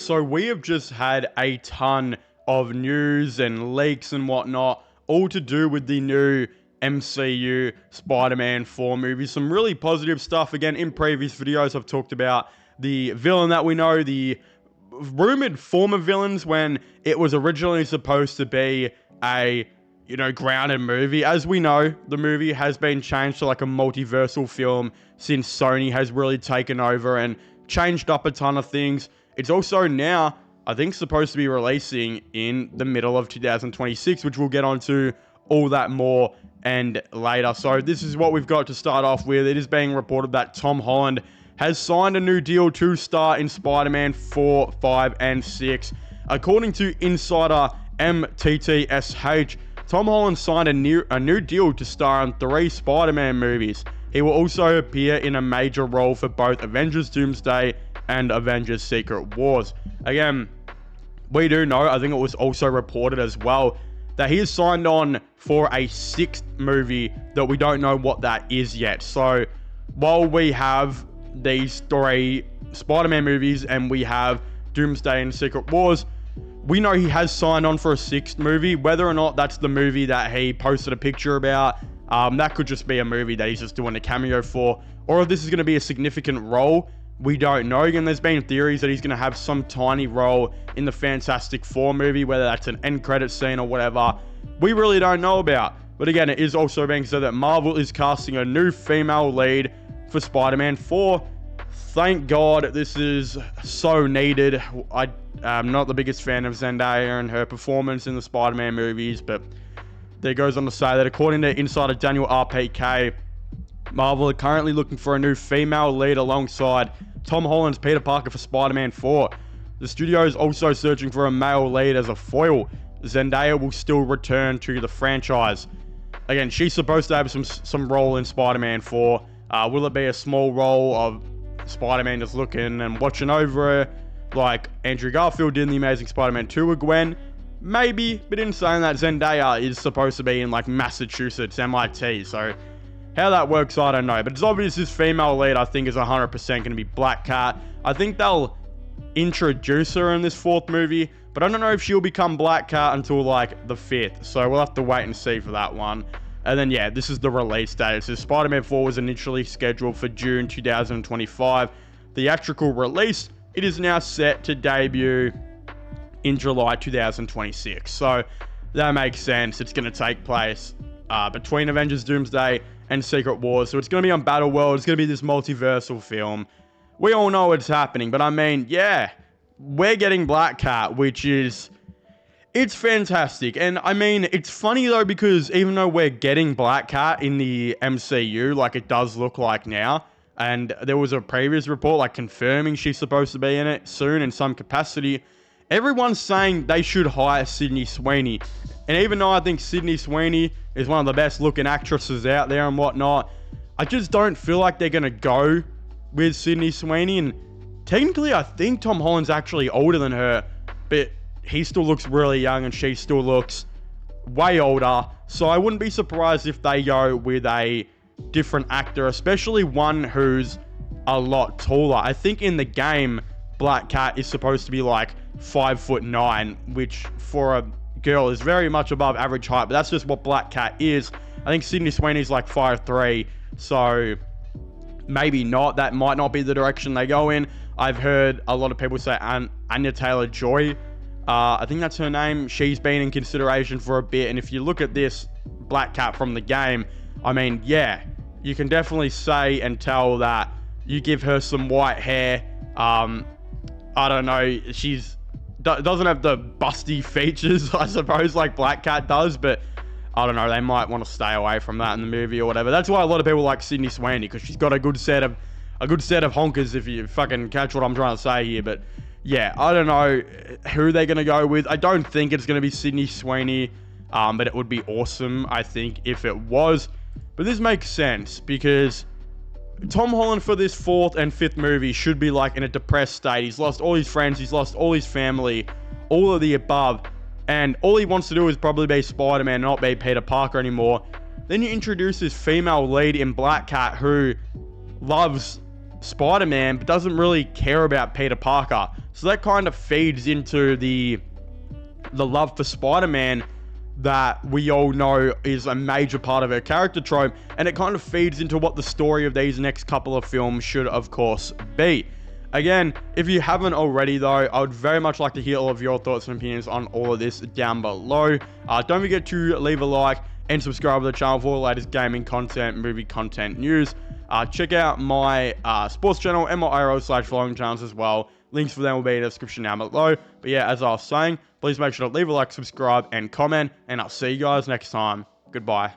So we have just had a ton of news and leaks and whatnot, all to do with the new MCU Spider-Man 4 movie. Some really positive stuff. Again, in previous videos, I've talked about the villain that we know, the rumored former villains when it was originally supposed to be a, grounded movie. As we know, the movie has been changed to like a multiversal film since Sony has really taken over and changed up a ton of things. It's also now, I think, supposed to be releasing in the middle of 2026, which we'll get onto all that more and later. So this is what we've got to start off with. It is being reported that Tom Holland has signed a new deal to star in Spider-Man 4, 5, and 6. According to insider MTTSH, Tom Holland signed a new deal to star in 3 Spider-Man movies. He will also appear in a major role for both Avengers Doomsday and Avengers Secret Wars. Again, we do know, I think it was also reported as well, that he is signed on for a 6th movie that we don't know what that is yet. So while we have these 3 Spider-Man movies and we have Doomsday and Secret Wars, we know he has signed on for a 6th movie. Whether or not that's the movie that he posted a picture about, that could just be a movie that he's just doing a cameo for, or if this is going to be a significant role, we don't know. Again, there's been theories that he's going to have some tiny role in the Fantastic Four movie, whether that's an end credit scene or whatever. We really don't know about. But again, it is also being said that Marvel is casting a new female lead for Spider-Man 4. Thank God, this is so needed. I'm not the biggest fan of Zendaya and her performance in the Spider-Man movies, but there goes on to say that according to insider Daniel RPK, Marvel are currently looking for a new female lead alongside Tom Holland's Peter Parker for Spider-Man 4. The studio is also searching for a male lead as a foil. Zendaya will still return to the franchise. Again, she's supposed to have some role in Spider-Man 4. Will it be a small role of Spider-Man just looking and watching over her, like Andrew Garfield did in The Amazing Spider-Man 2 with Gwen? Maybe, but in saying that, Zendaya is supposed to be in like Massachusetts, MIT, so how that works, I don't know. But it's obvious this female lead, I think, is 100% going to be Black Cat. I think they'll introduce her in this 4th movie, but I don't know if she'll become Black Cat until like the 5th, so we'll have to wait and see for that one. And then, yeah, this is the release date. So Spider-Man 4 was initially scheduled for June 2025. Theatrical release, it is now set to debut in July 2026. So that makes sense. It's going to take place between Avengers Doomsday and Secret Wars. So it's going to be on Battle World. It's going to be this multiversal film. We all know what's happening. But I mean, yeah, we're getting Black Cat, which is... it's fantastic. And I mean, it's funny though, because even though we're getting Black Cat in the MCU, like it does look like now, and there was a previous report like confirming she's supposed to be in it soon in some capacity, everyone's saying they should hire Sydney Sweeney. And even though I think Sydney Sweeney is one of the best looking actresses out there and whatnot, I just don't feel like they're going to go with Sydney Sweeney. And technically, I think Tom Holland's actually older than her, but he still looks really young and she still looks way older. So I wouldn't be surprised if they go with a different actor, especially one who's a lot taller. I think in the game, Black Cat is supposed to be like 5'9", which for a girl is very much above average height, but that's just what Black Cat is. I think Sydney Sweeney's like 5'3", so maybe not. That might not be the direction they go in. I've heard a lot of people say Anya Taylor-Joy, I think that's her name. She's been in consideration for a bit. And if you look at this Black Cat from the game, I mean, yeah, you can definitely say and tell that you give her some white hair. I don't know. Doesn't have the busty features, I suppose, like Black Cat does. But I don't know. They might want to stay away from that in the movie or whatever. That's why a lot of people like Sydney Sweeney, because she's got a good set of honkers, if you fucking catch what I'm trying to say here. But yeah, I don't know who they're going to go with. I don't think it's going to be Sydney Sweeney, but it would be awesome, I think, if it was. But this makes sense, because Tom Holland for this 4th and 5th movie should be like in a depressed state. He's lost all his friends, he's lost all his family, all of the above, and all he wants to do is probably be Spider-Man, not be Peter Parker anymore. Then you introduce this female lead in Black Cat who loves Spider-Man, but doesn't really care about Peter Parker. So that kind of feeds into the love for Spider-Man that we all know is a major part of her character trope, and it kind of feeds into what the story of these next couple of films should, of course, be. Again, if you haven't already though, I would very much like to hear all of your thoughts and opinions on all of this down below. Don't forget to leave a like and subscribe to the channel for the latest gaming content, movie content news. Check out my sports channel and my IRL/vlogging channels as well. Links for them will be in the description down below. But yeah, as I was saying, please make sure to leave a like, subscribe, and comment, and I'll see you guys next time. Goodbye.